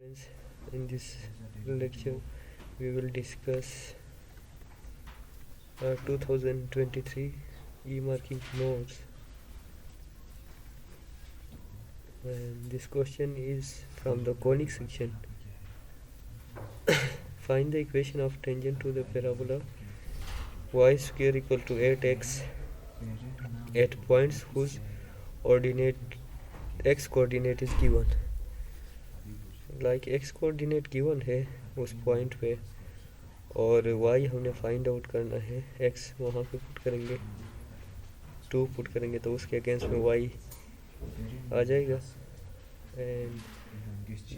Friends, in this lecture, we will discuss 2023 e-marking notes, and this question is from the conic section. Find the equation of tangent to the parabola y square equal to 8x at points whose ordinate x coordinate is given. x coordinate given है उस point पे और y हमने find out करना है। x वहाँ पे put करेंगे, 2 पुट करेंगे तो उसके अगेंस्ट में y आ जाएगा। And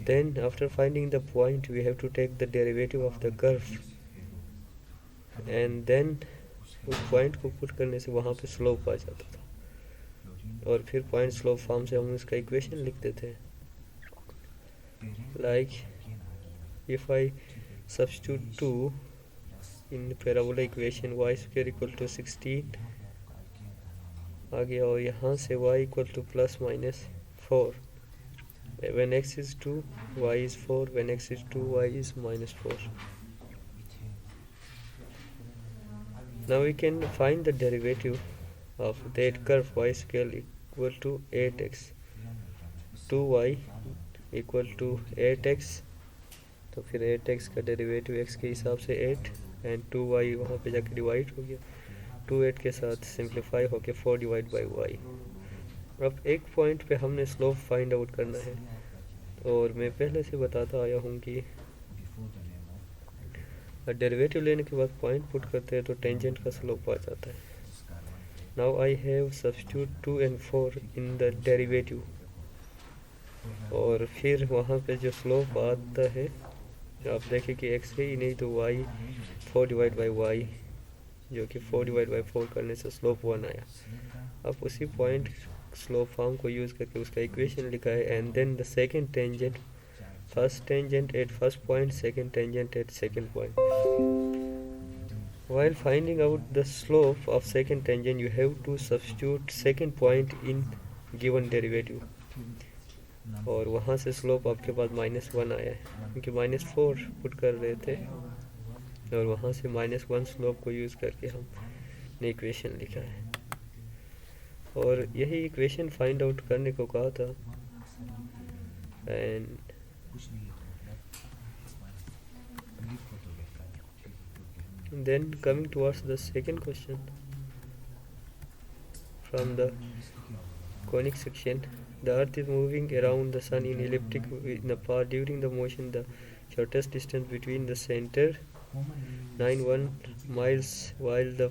then after finding the point we have to take the derivative of the curve, and then उस पॉइंट को पुट करने से वहाँ पे स्लोप आ जाता था और फिर पॉइंट स्लोप फॉर्म से हम उसका इक्वेशन लिख देते हैं। Like if I substitute 2 in parabola equation y square equal to 16 आ गया और यहाँ से y equal to plus minus 4, when x is 2 y is 4, when x is 2 y is minus 4. Now we can find the derivative of that curve y square equal to 8x, 2y equal to 8x, तो फिर 8x का derivative x के हिसाब से 8 and 2y वहाँ पे जाके divide हो गया, 2 8 के साथ सिंप्लीफाई होके 4 डिवाइड बाई y। अब एक पॉइंट पे हमने स्लोप फाइंड आउट करना है और मैं पहले से बताता आया हूँ कि डेरिवेटिव लेने के बाद पॉइंट पुट करते हैं तो टेंजेंट का स्लोप आ जाता है। Now I have substitute 2 and 4 in the derivative और फिर वहाँ पे जो स्लोप आता है आप देखें कि x है ही नहीं तो y 4 डिवाइड बाई y, जो कि 4 डिवाइड बाई 4 करने से स्लोप 1 आया। अब उसी पॉइंट स्लोप फॉर्म को यूज़ करके उसका इक्वेशन लिखा है। And then the second tangent, first tangent at first point, second tangent at second point. While finding out the slope of second tangent you have to substitute second point in given derivative, और वहाँ से slope आपके पास -1 आया है क्योंकि -4 put कर रहे थे और वहाँ से -1 स्लोप को यूज़ करके हमने इक्वेशन लिखा है और यही इक्वेशन फाइंड आउट करने को कहा था। And then coming towards the second question from the conic section. The earth is moving around the sun in elliptic in a path. During the motion the shortest distance between the center 91 miles while the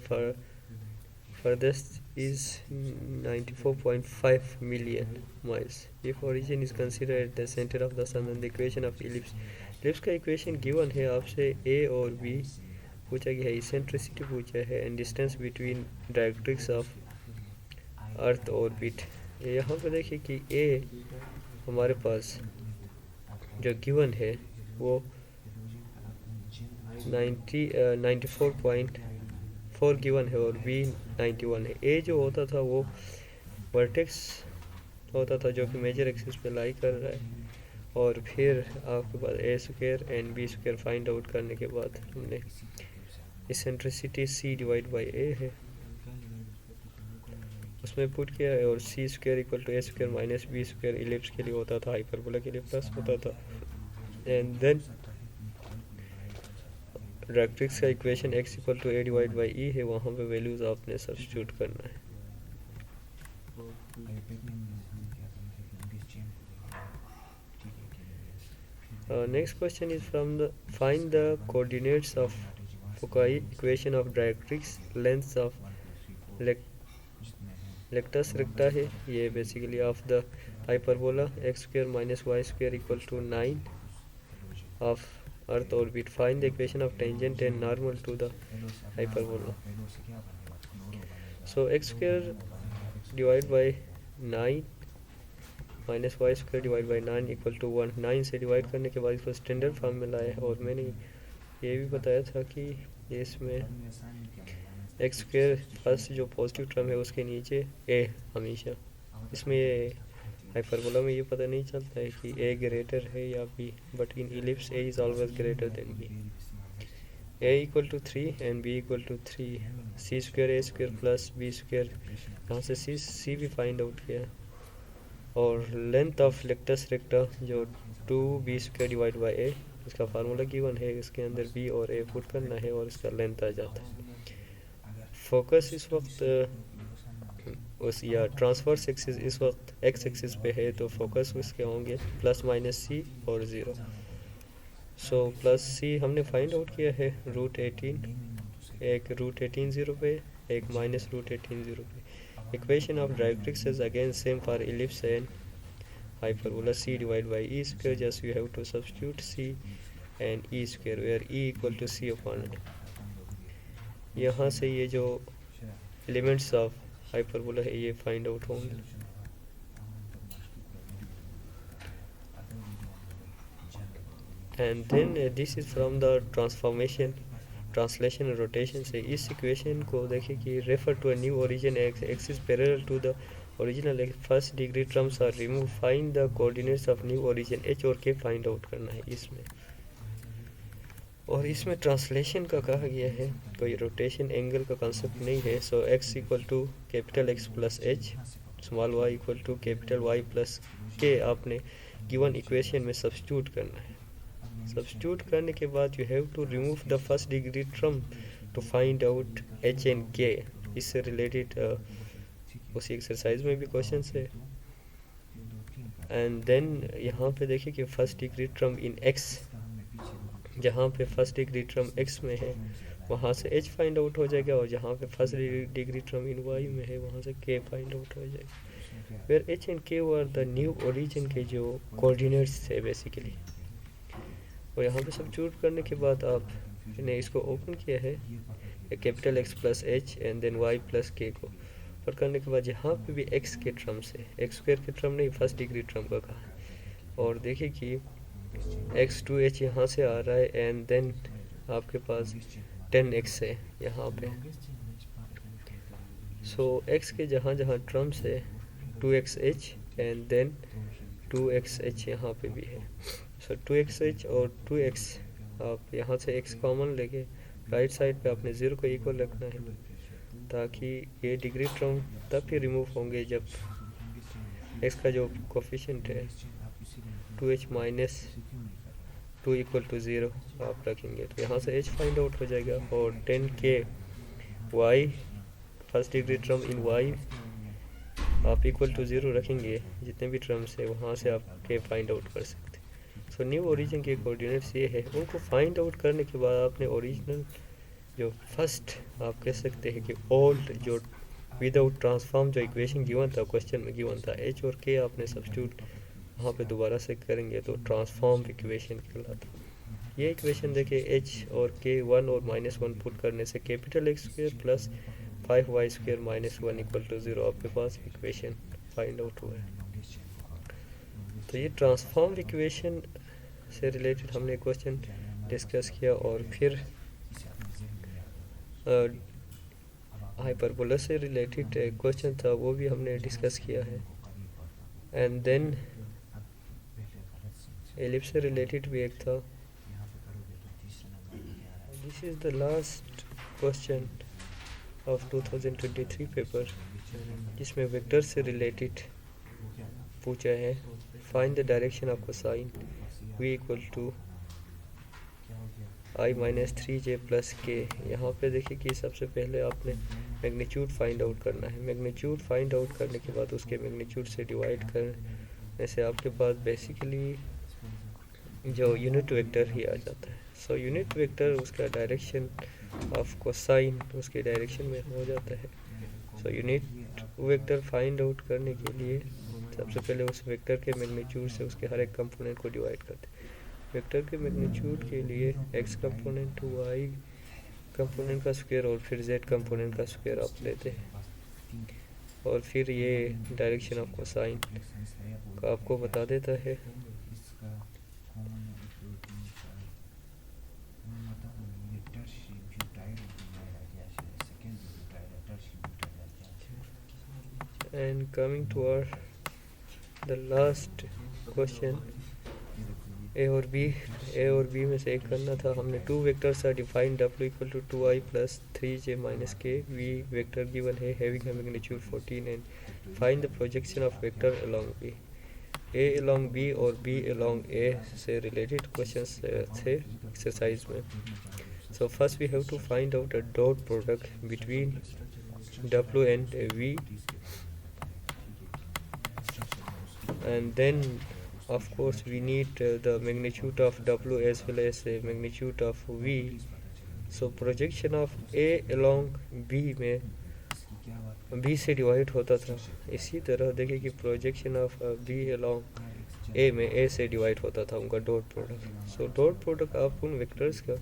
furthest is 94.5 million miles. If origin is considered at the center of the sun, then the equation of ellipse का equation given है आपसे a और b पूछा गया है, eccentricity पूछा है and distance between directrix of earth orbit. यहाँ पर देखिए कि a हमारे पास जो गिवन है वो 94.4 गिवन है और b 91 है। a जो होता था वो वर्टेक्स होता था जो कि मेजर एक्सिस पे लाई कर रहा है और फिर आपके पास a square and b square find out करने के बाद हमने eccentricity c divide by a है उसमें पुट किया है और C square equal to A square minus B square ellipse के लिए होता था, हाइपरबोला के लिए प्लस होता था। एंड देन डायरेक्ट्रिक्स का equation x equal to A divide by E है, वहाँ पे वैल्यूज आपने सब्स्टिट्यूट करना है। Next question is from the find the coordinates of foci equation of directrix length of latus rectum है। ये basically of the hyperbola x square minus y square equal to 9 of earth orbit. Find the equation of tangent and normal to the hyperbola. So x square divide by 9 minus y square divide by 9 equal to 1। 9 से divide करने के बाद इसको standard form में लाया है और मैंने ये भी बताया था कि इसमें एक्स स्क्वायर फर्स्ट जो पॉजिटिव टर्म है उसके नीचे ए हमेशा, इसमें ये हाइपरबोला में ये पता नहीं चलता है कि ए ग्रेटर है या B, but in ellipse A is always greater than B. A equal to 3 and B equal to 3, C square A square plus B square, यहाँ से सी भी फाइंड आउट किया। और लेंथ ऑफ लेक्टस रेक्टा जो 2b स्क्वेयर डिवाइड बाई ए, इसका formula given है, इसके अंदर b और a पुट करना है और इसका लेंथ आ जाता है। फोकस इस वक्त उस या ट्रांसवर्स एक्सिस इस वक्त x एक्सिस पे है, तो फोकस उसके होंगे प्लस माइनस सी और 0। सो प्लस सी हमने फाइंड आउट किया है √18, एक √18 0 पे, एक माइनस √18 0 पे। Equation of directrix is again same for ellipse and hyperbola, c divided by e square, just you have to substitute c and e square where e equal to c upon d। यहाँ से ये जो elements of hyperbola है ये find out होंगे। And then this is from the transformation translation rotation से। इस equation को देखिए कि refer to a new origin axis parallel to the original first degree terms are remove, find the coordinates of new origin H और K find out करना है इसमें। और इसमें ट्रांसलेशन का कहा गया है, कोई रोटेशन एंगल का कंसेप्ट नहीं है। So X equal to capital X plus H, small Y equal to capital Y plus K आपने गिवन इक्वेशन में सब्स्टिट्यूट करना है। सब्स्टिट्यूट करने के बाद you have to remove the first degree term to find out H and K. इससे related उसी exercise में भी क्वेश्चन है। एंड देन यहाँ पे देखिए कि फर्स्ट डिग्री टर्म इन एक्स, जहाँ पे फर्स्ट डिग्री टर्म एक्स में है वहाँ से एच फाइंड आउट हो जाएगा, और जहाँ पे first degree term in Y में है वहाँ से के फाइंड आउट हो जाएगा। वेयर एच एंड के वर द न्यू ओरिजिन के जो कोऑर्डिनेट्स है बेसिकली। और यहाँ पे सब्स्टिट्यूट करने के बाद आपने इसको ओपन किया है capital X plus H and then Y plus K को, और करने के बाद यहाँ पे भी x के टर्म से, एक्स स्क्वायर के टर्म नहीं फर्स्ट डिग्री टर्म का कहा है। और देखिए कि x2h यहाँ से आ रहा है एंड देन आपके पास 10x है यहाँ पे। सो x के जहाँ जहाँ टर्म्स है 2xh एंड देन 2xh यहाँ पे भी है। सो 2xh और 2x आप यहाँ से x कॉमन लेके राइट साइड पे आपने 0 को इक्वल रखना है, ताकि ये डिग्री टर्म तब ही रिमूव होंगे जब x का जो कोफिशिएंट है 2h माइनस 2 इक्वल टू 0 आप रखेंगे, तो यहाँ से h फाइंड आउट हो जाएगा। और 10k y first degree term इन y आप इक्वल टू 0 रखेंगे, जितने भी टर्म्स है वहाँ से आप k फाइंड आउट कर सकते हैं। सो न्यू ओरिजिन के कोऑर्डिनेट्स ये है, उनको फाइंड आउट करने के बाद आपने ओरिजिनल जो फर्स्ट आप कह सकते हैं कि ओल्ड जो विदाउट ट्रांसफॉर्म जो इक्वेशन गिवन था क्वेश्चन में गिवन था एच और के आपने सब्स्टिट्यूट वहाँ पे दोबारा से करेंगे तो ट्रांसफॉर्म इक्वेशन कहलाता। ये इक्वेशन देखिए एच और के 1 और -1 पुट करने से capital X square plus 5y square -1 equal to 0 आपके पास इक्वेशन फाइंड आउट हुआ है। तो ये ट्रांसफॉर्म इक्वेशन से रिलेटेड हमने क्वेश्चन डिस्कस किया, और फिर हाइपरबोला से रिलेटेड क्वेश्चन था वो भी हमने डिस्कस किया है। एंड देन एलिप्स से रिलेटेड भी एक था। This is the last question of 2023 paper, जिसमें वेक्टर से रिलेटेड पूछा है। Find the direction of cosine v equal to i minus 3j plus K. यहाँ पे देखिए कि सबसे पहले आपने मैग्नीट्यूड फाइंड आउट करना है। मैग्नीट्यूड फाइंड आउट करने के बाद उसके मैग्नीट्यूड से डिवाइड करने से आपके पास बेसिकली जो यूनिट वेक्टर ही आ जाता है। सो यूनिट वेक्टर उसका डायरेक्शन ऑफ कोसाइन उसके डायरेक्शन में हो जाता है। So unit vector find out करने के लिए सबसे पहले उस वेक्टर के मैग्नीट्यूड से उसके हर एक कंपोनेंट को डिवाइड करते हैं। वेक्टर के मैग्नीट्यूड के लिए x कंपोनेंट y कंपोनेंट का स्क्वायर और फिर z कंपोनेंट का स्क्वायर आप लेते हैं, और फिर ये डायरेक्शन ऑफ कोसाइन का आपको बता देता है। And coming to our the last question A और बी में से एक करना था हमने। Two vectors are defined W equal to 2i plus 3j minus K V vector given है having a magnitude 14 and find the projection of vector along B. A along B और B along A से related questions थे exercise में। So first we have to find out a dot product between W and V and then of course we need the magnitude of W as well as magnitude of V. So projection of A along B में B से divide होता था। इसी तरह देखिए कि projection of B along A में A से डिवाइड होता था उनका dot product. So dot product आप उन वेक्टर्स का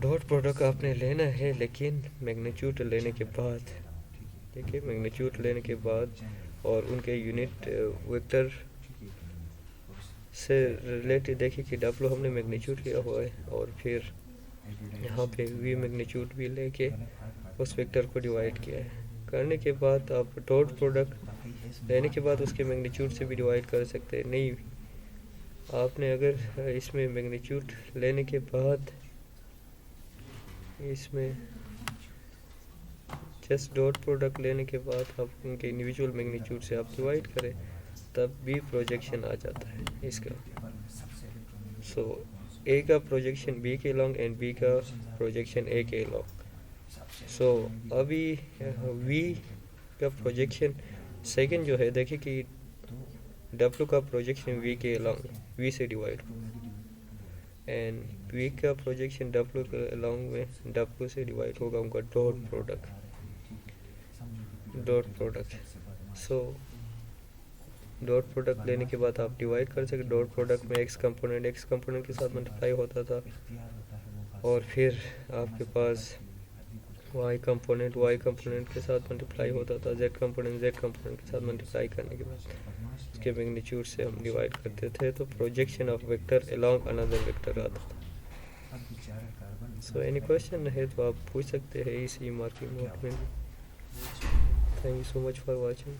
डॉट प्रोडक्ट आपने लेना है, लेकिन मैग्नीट्यूड लेने के बाद, देखिए मैग्नीट्यूड लेने के बाद और उनके यूनिट वेक्टर से रिलेटेड देखिए कि डब्ल्यू हमने मैग्नीट्यूड लिया हुआ है और फिर यहाँ पे वी मैग्नीट्यूड भी लेके उस वेक्टर को डिवाइड किया है। करने के बाद आप डॉट प्रोडक्ट लेने के बाद उसके मैग्नीट्यूड से भी डिवाइड कर सकते हैं। नहीं, आपने अगर इसमें मैग्नीट्यूड लेने के बाद इसमें जस्ट डॉट प्रोडक्ट लेने के बाद आप उनके इंडिविजुअल मैग्नीट्यूड से आप डिवाइड करें, तब भी प्रोजेक्शन आ जाता है इसका। सो ए का प्रोजेक्शन बी के लॉन्ग एंड बी का प्रोजेक्शन ए के लॉन्ग। सो अभी वी का प्रोजेक्शन सेकंड जो है, देखिए कि डब्ल्यू का प्रोजेक्शन वी के लॉन्ग वी से डिवाइड एंड वी का प्रोजेक्शन डब्ल्यू के लॉन्ग में डब्ल्यू से डिवाइड होगा उनका dot product. So dot product लेने के बाद आप डिवाइड कर सकते। डॉट प्रोडक्ट में एक्स कंपोनेंट के साथ मल्टीप्लाई होता था और फिर आपके पास वाई कंपोनेंट के साथ मल्टीप्लाई होता था, जेड कंपोनेंट के साथ मल्टीप्लाई करने के बाद उसके मैग्नीट्यूड से हम डिवाइड करते थे, तो projection of vector along another vector आता था। सो एनी क्वेश्चन है तो आप पूछ सकते हैं इसी मार्किंग नोट में। Thank you so much for watching.